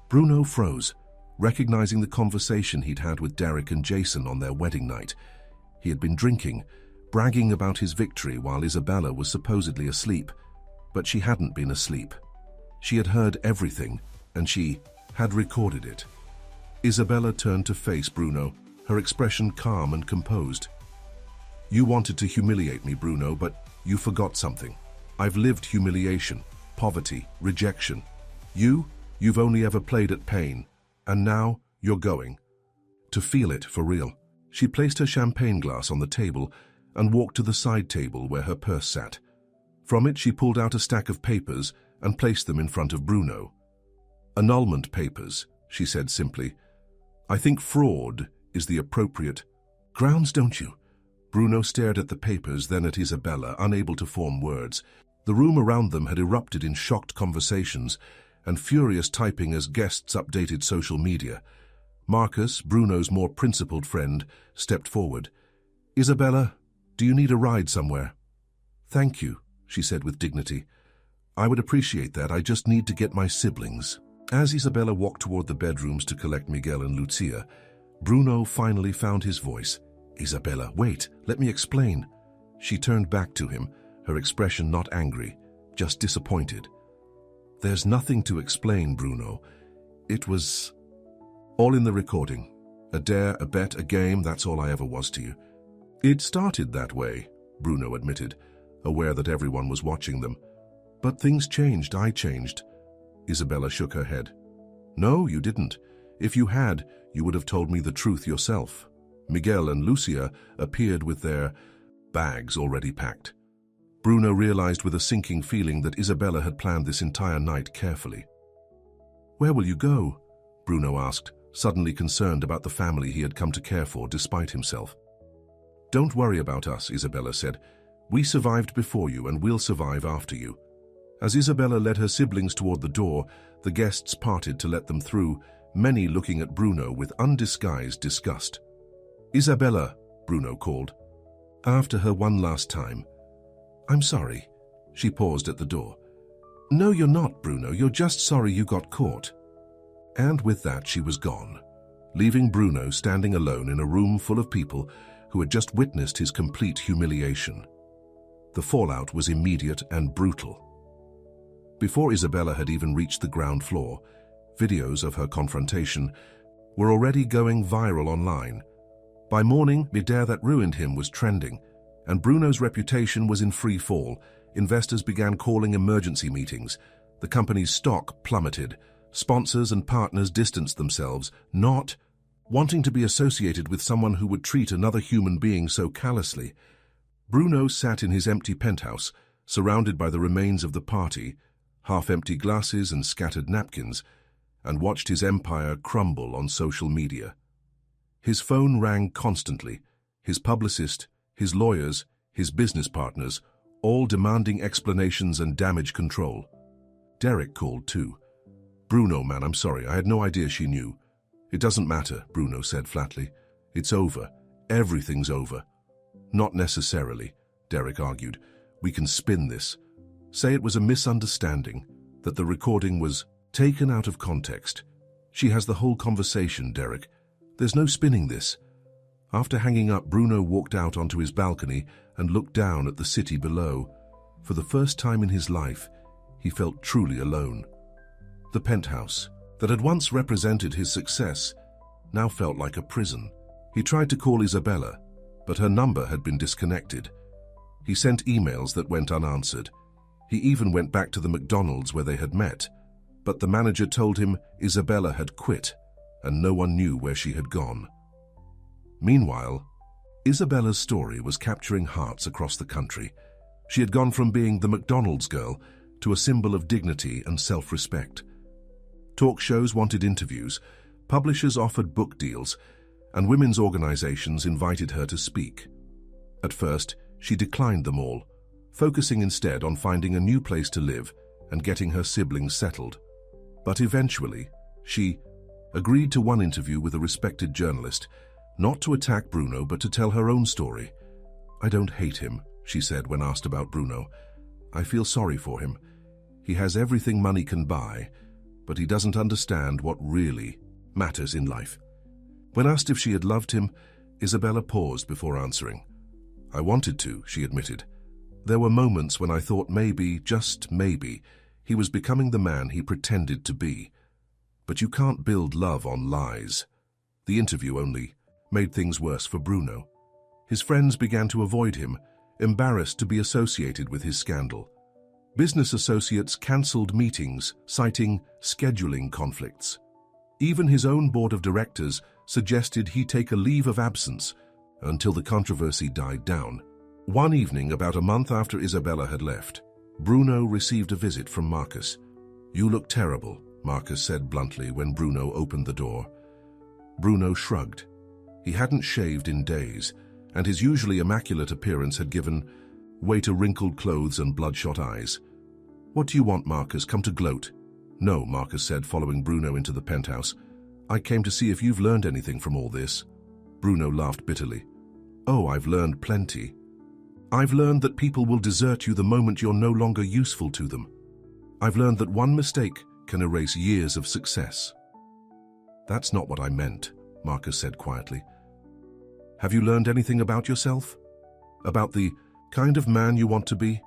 Bruno froze, recognizing the conversation he'd had with Derek and Jason on their wedding night. He had been drinking, bragging about his victory while Isabella was supposedly asleep. But she hadn't been asleep. She had heard everything, and she had recorded it. Isabella turned to face Bruno, her expression calm and composed. "You wanted to humiliate me, Bruno, but you forgot something. I've lived humiliation, poverty, rejection. You've only ever played at pain, and now you're going to feel it for real." She placed her champagne glass on the table and walked to the side table where her purse sat. From it, she pulled out a stack of papers and placed them in front of Bruno. "Annulment papers," she said simply. "I think fraud is the appropriate grounds, don't you?" Bruno stared at the papers, then at Isabella, unable to form words. The room around them had erupted in shocked conversations and furious typing as guests updated social media. Marcus, Bruno's more principled friend, stepped forward. "Isabella, do you need a ride somewhere?" "Thank you," she said with dignity. "I would appreciate that. I just need to get my siblings." As Isabella walked toward the bedrooms to collect Miguel and Lucia, Bruno finally found his voice. "Isabella, wait, let me explain." She turned back to him, her expression not angry, just disappointed. "There's nothing to explain, Bruno. It was all in the recording. A dare, a bet, a game, that's all I ever was to you." "It started that way," Bruno admitted, aware that everyone was watching them. "But things changed, I changed." Isabella shook her head. "No, you didn't. If you had, you would have told me the truth yourself." Miguel and Lucia appeared with their bags already packed. Bruno realized with a sinking feeling that Isabella had planned this entire night carefully. "Where will you go?" Bruno asked, suddenly concerned about the family he had come to care for despite himself. "Don't worry about us," Isabella said. "We survived before you and we'll survive after you." As Isabella led her siblings toward the door, the guests parted to let them through, many looking at Bruno with undisguised disgust. "Isabella," Bruno called, after her one last time. "I'm sorry." She paused at the door. "No, you're not, Bruno. You're just sorry you got caught." And with that, she was gone, leaving Bruno standing alone in a room full of people who had just witnessed his complete humiliation. The fallout was immediate and brutal. Before Isabella had even reached the ground floor, videos of her confrontation were already going viral online. By morning, the dare that ruined him was trending, and Bruno's reputation was in free fall. Investors began calling emergency meetings. The company's stock plummeted. Sponsors and partners distanced themselves, not wanting to be associated with someone who would treat another human being so callously. Bruno sat in his empty penthouse, surrounded by the remains of the party, half-empty glasses and scattered napkins, and watched his empire crumble on social media. His phone rang constantly, his publicist, his lawyers, his business partners, all demanding explanations and damage control. Derek called too. "Bruno, man, I'm sorry. I had no idea she knew." "It doesn't matter," Bruno said flatly. "It's over. Everything's over." "Not necessarily," Derek argued. "We can spin this. Say it was a misunderstanding, that the recording was taken out of context. She has the whole conversation, Derek. There's no spinning this." After hanging up, Bruno walked out onto his balcony and looked down at the city below. For the first time in his life, he felt truly alone. The penthouse, that had once represented his success, now felt like a prison. He tried to call Isabella, but her number had been disconnected. He sent emails that went unanswered. He even went back to the McDonald's where they had met, but the manager told him Isabella had quit, and no one knew where she had gone. Meanwhile, Isabella's story was capturing hearts across the country. She had gone from being the McDonald's girl to a symbol of dignity and self-respect. Talk shows wanted interviews, publishers offered book deals, and women's organizations invited her to speak. At first, she declined them all, focusing instead on finding a new place to live and getting her siblings settled. But eventually, she agreed to one interview with a respected journalist, not to attack Bruno but to tell her own story. "I don't hate him," she said when asked about Bruno. "I feel sorry for him. He has everything money can buy, but he doesn't understand what really matters in life." When asked if she had loved him, Isabella paused before answering. "I wanted to," she admitted. "There were moments when I thought maybe, just maybe, he was becoming the man he pretended to be. But you can't build love on lies." The interview only made things worse for Bruno. His friends began to avoid him, embarrassed to be associated with his scandal. Business associates cancelled meetings, citing scheduling conflicts. Even his own board of directors suggested he take a leave of absence until the controversy died down. One evening, about a month after Isabella had left, Bruno received a visit from Marcus. "You look terrible," Marcus said bluntly when Bruno opened the door. Bruno shrugged. He hadn't shaved in days, and his usually immaculate appearance had given way to wrinkled clothes and bloodshot eyes. "What do you want, Marcus? Come to gloat?" "No," Marcus said, following Bruno into the penthouse. "I came to see if you've learned anything from all this." Bruno laughed bitterly. "Oh, I've learned plenty. I've learned that people will desert you the moment you're no longer useful to them. I've learned that one mistake can erase years of success." "That's not what I meant," Marcus said quietly. "Have you learned anything about yourself? About the kind of man you want to be?"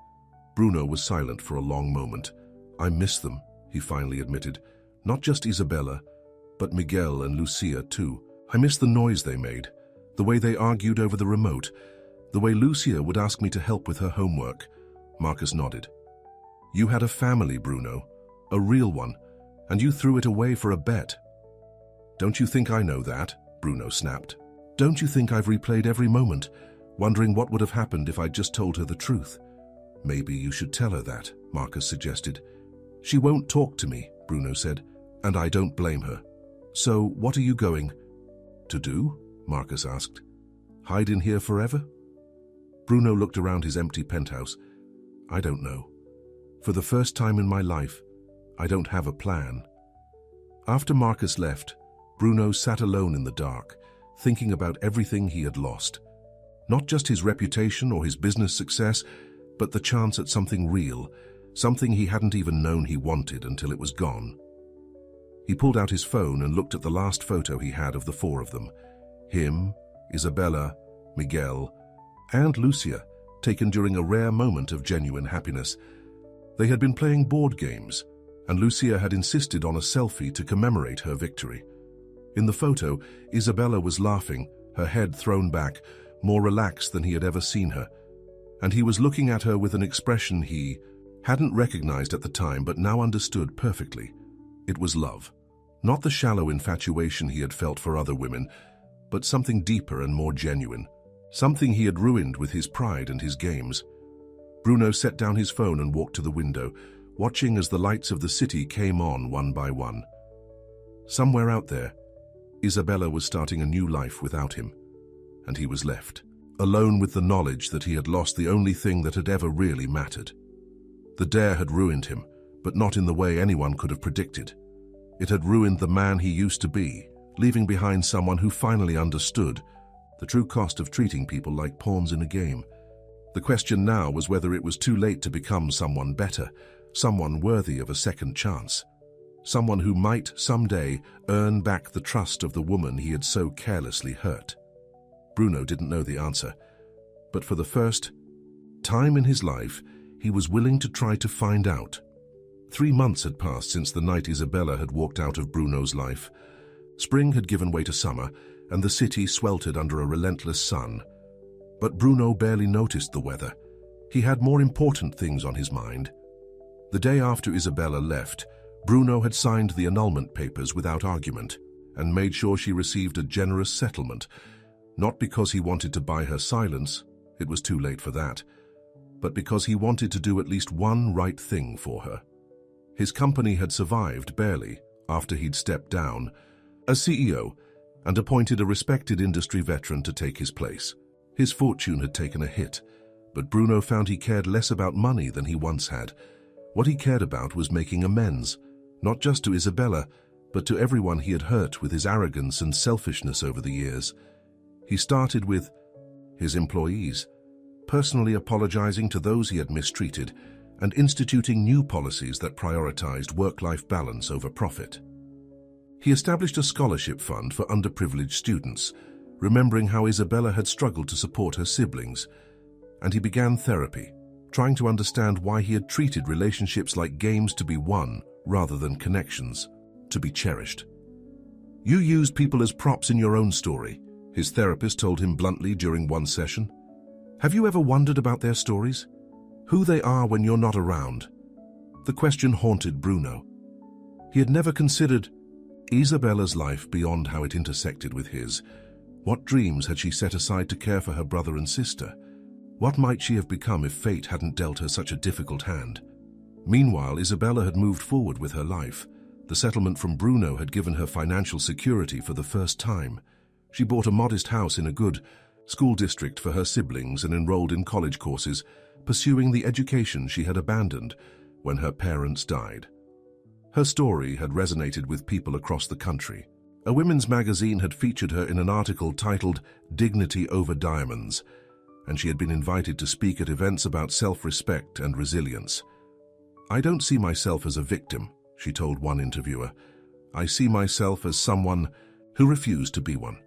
Bruno was silent for a long moment. "I miss them," he finally admitted. "Not just Isabella, but Miguel and Lucia too. I miss the noise they made, the way they argued over the remote, the way Lucia would ask me to help with her homework." Marcus nodded. "You had a family, Bruno, a real one, and you threw it away for a bet." "Don't you think I know that?" Bruno snapped. "Don't you think I've replayed every moment, wondering what would have happened if I'd just told her the truth?" "Maybe you should tell her that," Marcus suggested. "She won't talk to me," Bruno said, "and I don't blame her." "So what are you going to do?" Marcus asked. "Hide in here forever?" Bruno looked around his empty penthouse. "I don't know. For the first time in my life, I don't have a plan." After Marcus left, Bruno sat alone in the dark, thinking about everything he had lost. Not just his reputation or his business success, but the chance at something real, something he hadn't even known he wanted until it was gone. He pulled out his phone and looked at the last photo he had of the four of them. Him, Isabella, Miguel, and Lucia, taken during a rare moment of genuine happiness. They had been playing board games, and Lucia had insisted on a selfie to commemorate her victory. In the photo, Isabella was laughing, her head thrown back, more relaxed than he had ever seen her, and he was looking at her with an expression he hadn't recognized at the time but now understood perfectly. It was love. Not the shallow infatuation he had felt for other women, but something deeper and more genuine. Something he had ruined with his pride and his games. Bruno set down his phone and walked to the window, watching as the lights of the city came on one by one. Somewhere out there, Isabella was starting a new life without him, and he was left, alone with the knowledge that he had lost the only thing that had ever really mattered. The dare had ruined him, but not in the way anyone could have predicted. It had ruined the man he used to be, leaving behind someone who finally understood the true cost of treating people like pawns in a game. The question now was whether it was too late to become someone better, someone worthy of a second chance, someone who might someday earn back the trust of the woman he had so carelessly hurt. Bruno didn't know the answer, but for the first time in his life, he was willing to try to find out. 3 months had passed since the night Isabella had walked out of Bruno's life. Spring had given way to summer, and the city sweltered under a relentless sun. But Bruno barely noticed the weather. He had more important things on his mind. The day after Isabella left, Bruno had signed the annulment papers without argument and made sure she received a generous settlement, not because he wanted to buy her silence, it was too late for that, but because he wanted to do at least one right thing for her. His company had survived barely after he'd stepped down as CEO and appointed a respected industry veteran to take his place. His fortune had taken a hit, but Bruno found he cared less about money than he once had. What he cared about was making amends, not just to Isabella, but to everyone he had hurt with his arrogance and selfishness over the years. He started with his employees, personally apologizing to those he had mistreated and instituting new policies that prioritized work-life balance over profit. He established a scholarship fund for underprivileged students, remembering how Isabella had struggled to support her siblings, and he began therapy, trying to understand why he had treated relationships like games to be won rather than connections, to be cherished. "You used people as props in your own story," his therapist told him bluntly during one session. "Have you ever wondered about their stories? Who they are when you're not around?" The question haunted Bruno. He had never considered Isabella's life beyond how it intersected with his. What dreams had she set aside to care for her brother and sister? What might she have become if fate hadn't dealt her such a difficult hand? Meanwhile, Isabella had moved forward with her life. The settlement from Bruno had given her financial security for the first time. She bought a modest house in a good school district for her siblings and enrolled in college courses, pursuing the education she had abandoned when her parents died. Her story had resonated with people across the country. A women's magazine had featured her in an article titled "Dignity Over Diamonds," and she had been invited to speak at events about self-respect and resilience. "I don't see myself as a victim," she told one interviewer. "I see myself as someone who refused to be one."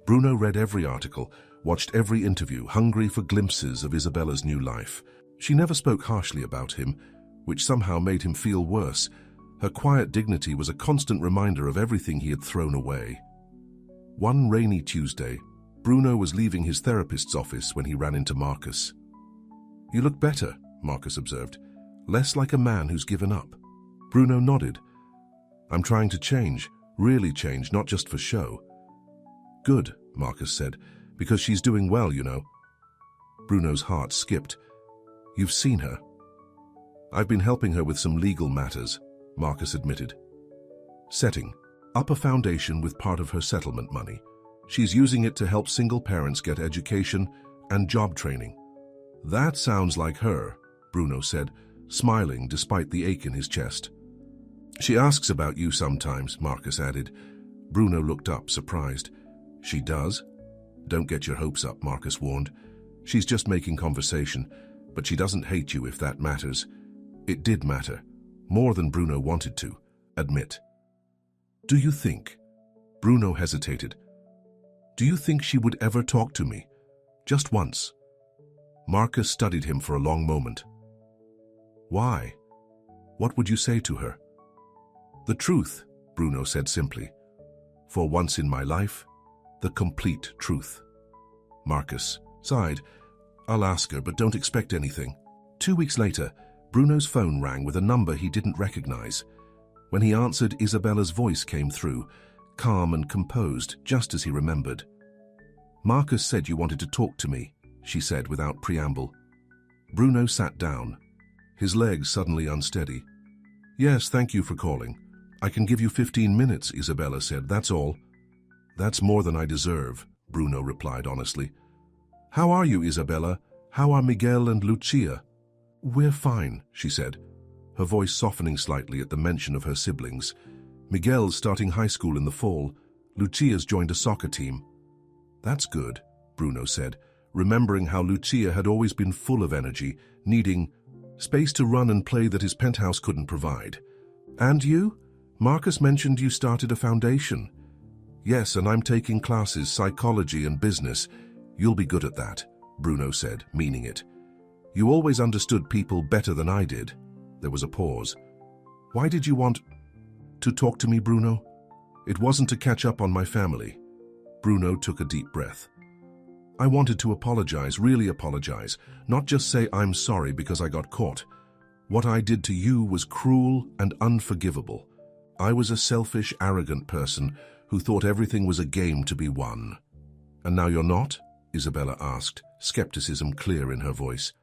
Bruno read every article, watched every interview, hungry for glimpses of Isabella's new life. She never spoke harshly about him, which somehow made him feel worse. Her quiet dignity was a constant reminder of everything he had thrown away. One rainy Tuesday, Bruno was leaving his therapist's office when he ran into Marcus. "You look better," Marcus observed. "Less like a man who's given up." Bruno nodded. "I'm trying to change, really change, not just for show." "Good," Marcus said, "because she's doing well, you know." Bruno's heart skipped. "You've seen her?" "I've been helping her with some legal matters," Marcus admitted. Setting up a foundation with part of her settlement money. She's using it to help single parents get education and job training. "That sounds like her," Bruno said, smiling despite the ache in his chest. "She asks about you sometimes," Marcus added. Bruno looked up, surprised. "She does?" "Don't get your hopes up," Marcus warned. "She's just making conversation, but she doesn't hate you if that matters." It did matter, more than Bruno wanted to admit. "Do you think?" Bruno hesitated. "Do you think she would ever talk to me? Just once?" Marcus studied him for a long moment. "Why? What would you say to her?" "The truth," Bruno said simply. "For once in my life, the complete truth." Marcus sighed. "I'll ask her, but don't expect anything." 2 weeks later, Bruno's phone rang with a number he didn't recognize. When he answered, Isabella's voice came through, calm and composed, just as he remembered. "Marcus said you wanted to talk to me," she said without preamble. Bruno sat down, his legs suddenly unsteady. "Yes, thank you for calling. I can give you 15 minutes, Isabella said, that's all." "That's more than I deserve," Bruno replied honestly. "How are you, Isabella? How are Miguel and Lucia?" "We're fine," she said, her voice softening slightly at the mention of her siblings. "Miguel's starting high school in the fall. Lucia's joined a soccer team." "That's good," Bruno said, remembering how Lucia had always been full of energy, needing space to run and play that his penthouse couldn't provide. "And you? Marcus mentioned you started a foundation." "Yes, and I'm taking classes, psychology and business. You'll be good at that," Bruno said, meaning it. You always understood people better than I did. There was a pause. Why did you want to talk to me, Bruno? It wasn't to catch up on my family. Bruno took a deep breath. I wanted to apologize, really apologize, not just say I'm sorry because I got caught. What I did to you was cruel and unforgivable. I was a selfish, arrogant person who thought everything was a game to be won. And now you're not? Isabella asked, skepticism clear in her voice.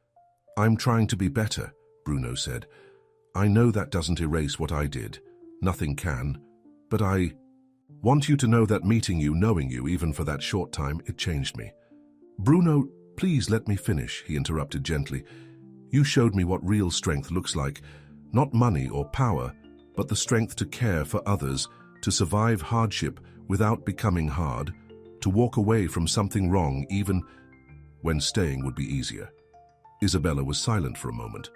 I'm trying to be better, Bruno said. I know that doesn't erase what I did. Nothing can. But I want you to know that meeting you, knowing you, even for that short time, it changed me. Bruno, please let me finish, he interrupted gently. You showed me what real strength looks like. Not money or power, but the strength to care for others, to survive hardship without becoming hard, to walk away from something wrong even when staying would be easier. Isabella was silent for a moment.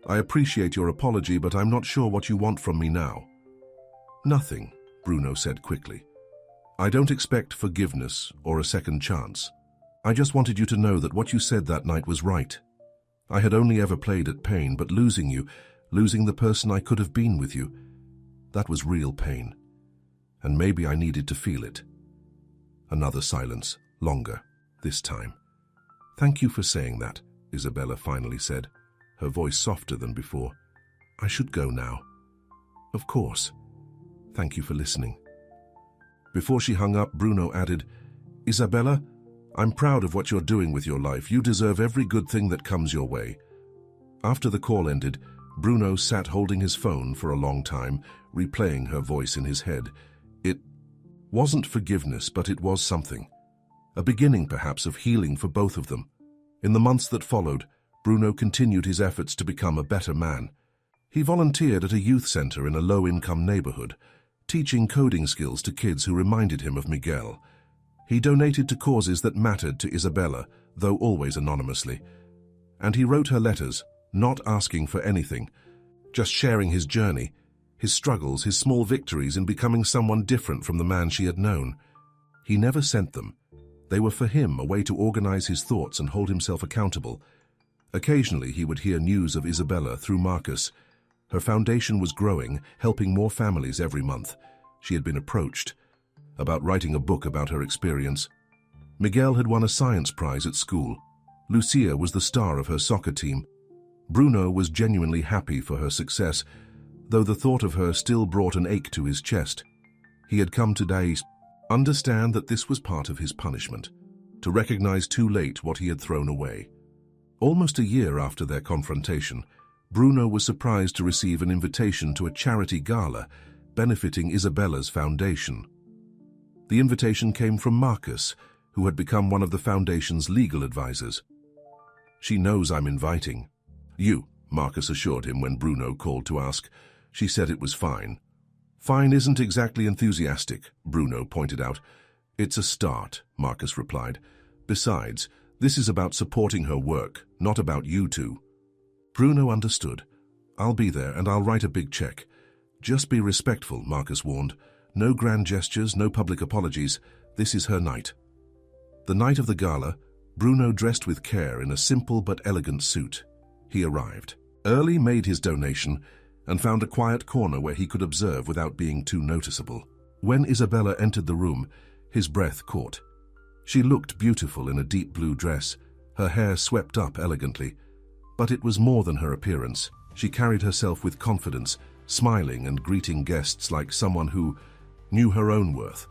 I appreciate your apology, but I'm not sure what you want from me now. Nothing, Bruno said quickly. I don't expect forgiveness or a second chance. I just wanted you to know that what you said that night was right. I had only ever played at pain, but losing you, losing the person I could have been with you, that was real pain. And maybe I needed to feel it. Another silence, longer, this time. Thank you for saying that, Isabella finally said, her voice softer than before. I should go now. Of course. Thank you for listening. Before she hung up, Bruno added, Isabella, I'm proud of what you're doing with your life. You deserve every good thing that comes your way. After the call ended, Bruno sat holding his phone for a long time, replaying her voice in his head. It wasn't forgiveness, but it was something. A beginning, perhaps, of healing for both of them. In the months that followed, Bruno continued his efforts to become a better man. He volunteered at a youth center in a low-income neighborhood, teaching coding skills to kids who reminded him of Miguel. He donated to causes that mattered to Isabella, though always anonymously. And he wrote her letters, not asking for anything, just sharing his journey, his struggles, his small victories in becoming someone different from the man she had known. He never sent them. They were for him, a way to organize his thoughts and hold himself accountable. Occasionally he would hear news of Isabella through Marcus. Her foundation was growing, helping more families every month. She had been approached about writing a book about her experience. Miguel had won a science prize at school. Lucia was the star of her soccer team. Bruno was genuinely happy for her success, though the thought of her still brought an ache to his chest. He had come to understand that this was part of his punishment, to recognize too late what he had thrown away. Almost a year after their confrontation, Bruno was surprised to receive an invitation to a charity gala benefiting Isabella's foundation. The invitation came from Marcus, who had become one of the foundation's legal advisors. She knows I'm inviting you, Marcus assured him when Bruno called to ask. She said it was fine. Fine isn't exactly enthusiastic, Bruno pointed out. It's a start, Marcus replied. Besides, this is about supporting her work, not about you two. Bruno understood. I'll be there and I'll write a big check. Just be respectful, Marcus warned. No grand gestures, no public apologies. This is her night. The night of the gala, Bruno dressed with care in a simple but elegant suit. He arrived early, made his donation, and found a quiet corner where he could observe without being too noticeable. When Isabella entered the room, his breath caught. She looked beautiful in a deep blue dress, her hair swept up elegantly. But it was more than her appearance. She carried herself with confidence, smiling and greeting guests like someone who knew her own worth.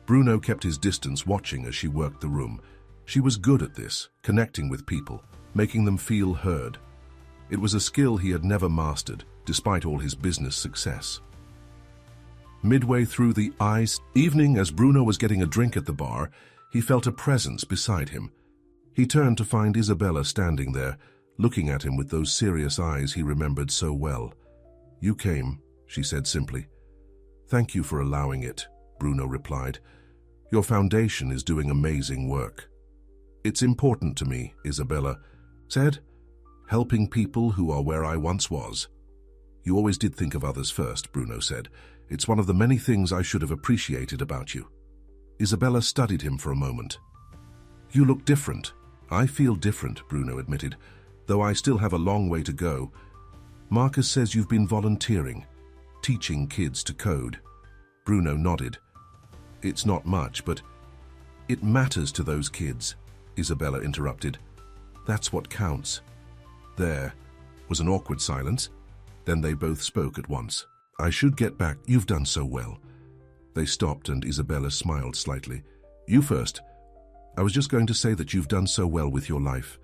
Bruno kept his distance, watching as she worked the room. She was good at this, connecting with people, making them feel heard. It was a skill he had never mastered, despite all his business success. Midway through the evening, as Bruno was getting a drink at the bar, he felt a presence beside him. He turned to find Isabella standing there, looking at him with those serious eyes he remembered so well. You came, she said simply. Thank you for allowing it, Bruno replied. Your foundation is doing amazing work. It's important to me, Isabella said, helping people who are where I once was. You always did think of others first, Bruno said. It's one of the many things I should have appreciated about you. Isabella studied him for a moment. You look different. I feel different, Bruno admitted. though I still have a long way to go. Marcus says you've been volunteering, teaching kids to code. Bruno nodded. It's not much, but it matters to those kids, Isabella interrupted. That's what counts. There was an awkward silence. Then they both spoke at once. I should get back. You've done so well. They stopped and Isabella smiled slightly. You first. I was just going to say that you've done so well with your life.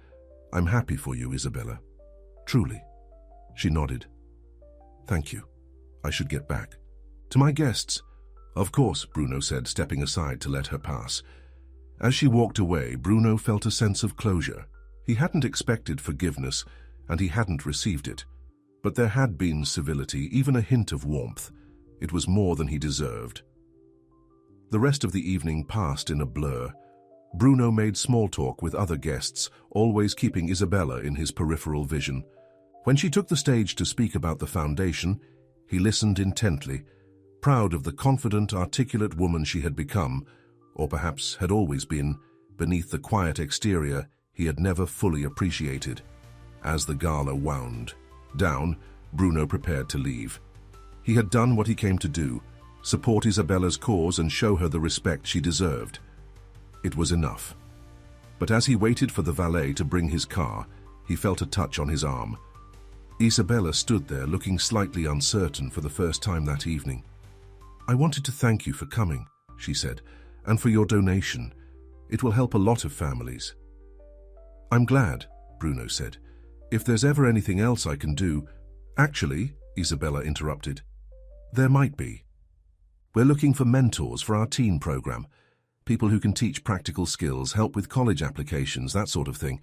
I'm happy for you, Isabella. Truly. She nodded. Thank you. I should get back. To my guests. Of course, Bruno said, stepping aside to let her pass. As she walked away, Bruno felt a sense of closure. He hadn't expected forgiveness, and he hadn't received it. But there had been civility, even a hint of warmth. It was more than he deserved. The rest of the evening passed in a blur. Bruno made small talk with other guests, always keeping Isabella in his peripheral vision. When she took the stage to speak about the foundation, he listened intently, proud of the confident, articulate woman she had become, or perhaps had always been, beneath the quiet exterior he had never fully appreciated. As the gala wound down, Bruno prepared to leave. He had done what he came to do, support Isabella's cause and show her the respect she deserved. It was enough. But as he waited for the valet to bring his car, he felt a touch on his arm. Isabella stood there looking slightly uncertain for the first time that evening. I wanted to thank you for coming, she said, and for your donation. It will help a lot of families. I'm glad, Bruno said. If there's ever anything else I can do... Actually, Isabella interrupted, there might be. We're looking for mentors for our teen program. People who can teach practical skills, help with college applications, that sort of thing.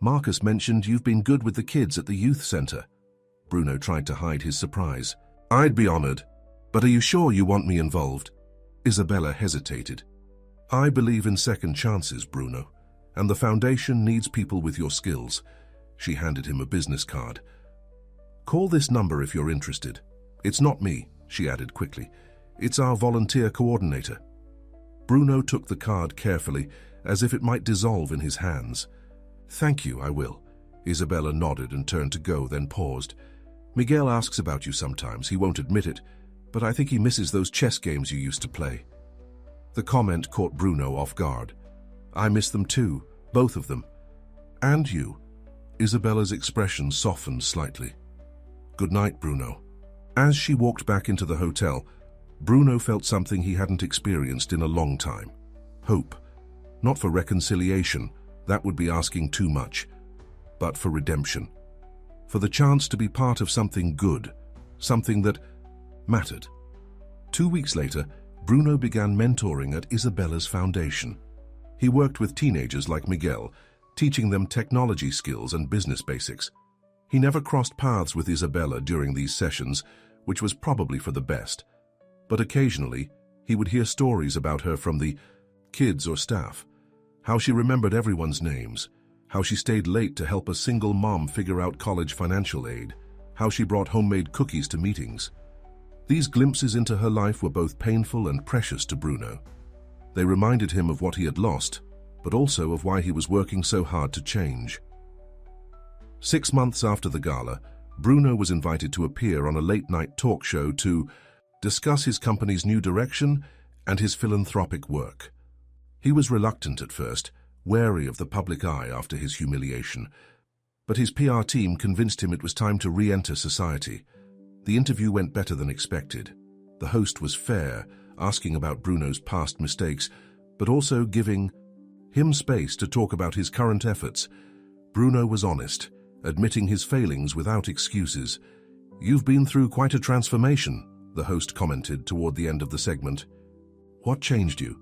Marcus mentioned you've been good with the kids at the youth center. Bruno tried to hide his surprise. I'd be honored, but are you sure you want me involved? Isabella hesitated. I believe in second chances, Bruno, and the foundation needs people with your skills. She handed him a business card. Call this number if you're interested. It's not me, she added quickly. It's our volunteer coordinator. Bruno took the card carefully, as if it might dissolve in his hands. Thank you, I will. Isabella nodded and turned to go, then paused. Miguel asks about you sometimes. He won't admit it, but I think he misses those chess games you used to play. The comment caught Bruno off guard. I miss them too, both of them. And you. Isabella's expression softened slightly. Good night, Bruno. As she walked back into the hotel, Bruno felt something he hadn't experienced in a long time. Hope. Not for reconciliation, that would be asking too much, but for redemption. For the chance to be part of something good, something that mattered. 2 weeks later, Bruno began mentoring at Isabella's foundation. He worked with teenagers like Miguel, teaching them technology skills and business basics. He never crossed paths with Isabella during these sessions, which was probably for the best. But occasionally, he would hear stories about her from the kids or staff, how she remembered everyone's names, how she stayed late to help a single mom figure out college financial aid, how she brought homemade cookies to meetings. These glimpses into her life were both painful and precious to Bruno. They reminded him of what he had lost, but also of why he was working so hard to change. 6 months after the gala, Bruno was invited to appear on a late-night talk show to discuss his company's new direction and his philanthropic work. He was reluctant at first, wary of the public eye after his humiliation, but his PR team convinced him it was time to re-enter society. The interview went better than expected. The host was fair, asking about Bruno's past mistakes, but also giving him space to talk about his current efforts. Bruno was honest, admitting his failings without excuses. You've been through quite a transformation, the host commented toward the end of the segment. What changed you?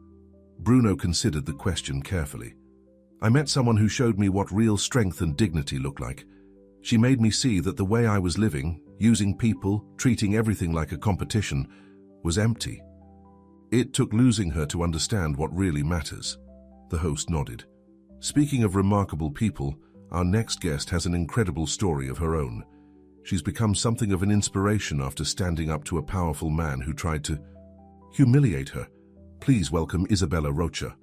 Bruno considered the question carefully. I met someone who showed me what real strength and dignity looked like. She made me see that the way I was living, using people, treating everything like a competition, was empty. It took losing her to understand what really matters. The host nodded. Speaking of remarkable people, our next guest has an incredible story of her own. She's become something of an inspiration after standing up to a powerful man who tried to humiliate her. Please welcome Isabella Rocha.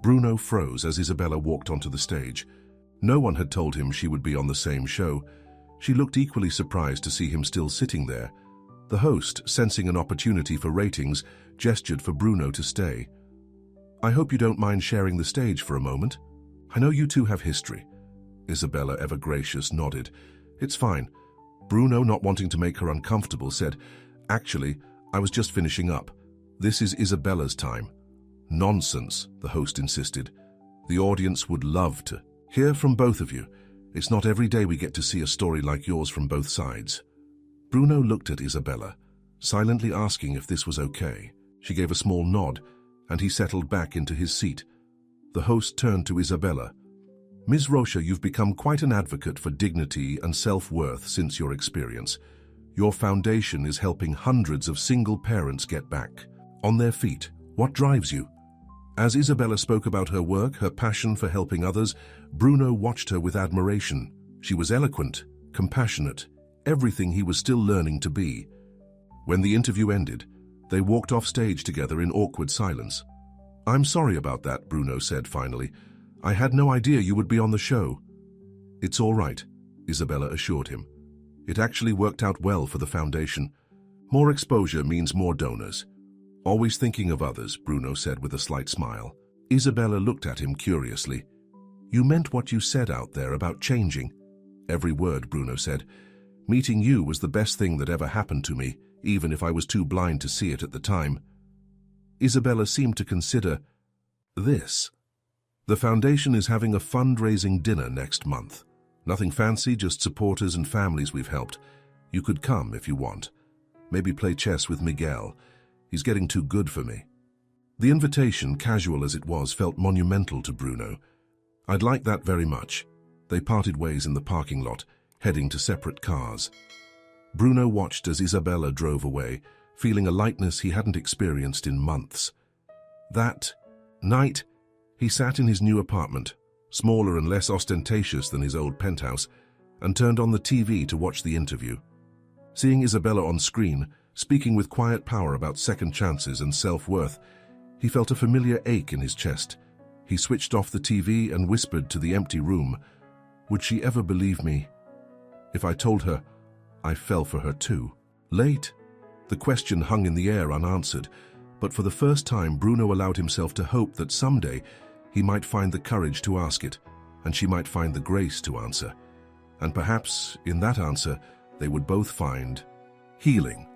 Bruno froze as Isabella walked onto the stage. No one had told him she would be on the same show. She looked equally surprised to see him still sitting there. The host, sensing an opportunity for ratings, gestured for Bruno to stay. "I hope you don't mind sharing the stage for a moment. I know you two have history." Isabella, ever gracious, nodded. "It's fine." Bruno, not wanting to make her uncomfortable, said, "Actually, I was just finishing up. This is Isabella's time." "Nonsense," the host insisted. "The audience would love to hear from both of you. It's not every day we get to see a story like yours from both sides." Bruno looked at Isabella, silently asking if this was okay. She gave a small nod, and he settled back into his seat. The host turned to Isabella. "Ms. Rocha, you've become quite an advocate for dignity and self-worth since your experience. Your foundation is helping hundreds of single parents get back on their feet. What drives you?" As Isabella spoke about her work, her passion for helping others, Bruno watched her with admiration. She was eloquent, compassionate, everything he was still learning to be. When the interview ended, they walked off stage together in awkward silence. "I'm sorry about that," Bruno said finally. "I had no idea you would be on the show." "It's all right," Isabella assured him. "It actually worked out well for the foundation. More exposure means more donors." "Always thinking of others," Bruno said with a slight smile. Isabella looked at him curiously. "You meant what you said out there about changing?" "Every word," Bruno said. "Meeting you was the best thing that ever happened to me, even if I was too blind to see it at the time." Isabella seemed to consider this. "The foundation is having a fundraising dinner next month. Nothing fancy, just supporters and families we've helped. You could come if you want. Maybe play chess with Miguel. He's getting too good for me." The invitation, casual as it was, felt monumental to Bruno. "I'd like that very much." They parted ways in the parking lot, heading to separate cars. Bruno watched as Isabella drove away, feeling a lightness he hadn't experienced in months. That night, he sat in his new apartment, smaller and less ostentatious than his old penthouse, and turned on the TV to watch the interview. Seeing Isabella on screen, speaking with quiet power about second chances and self-worth, he felt a familiar ache in his chest. He switched off the TV and whispered to the empty room, "Would she ever believe me if I told her I fell for her too?" Late, the question hung in the air unanswered, but for the first time Bruno allowed himself to hope that someday he might find the courage to ask it, and she might find the grace to answer. And perhaps, in that answer, they would both find healing.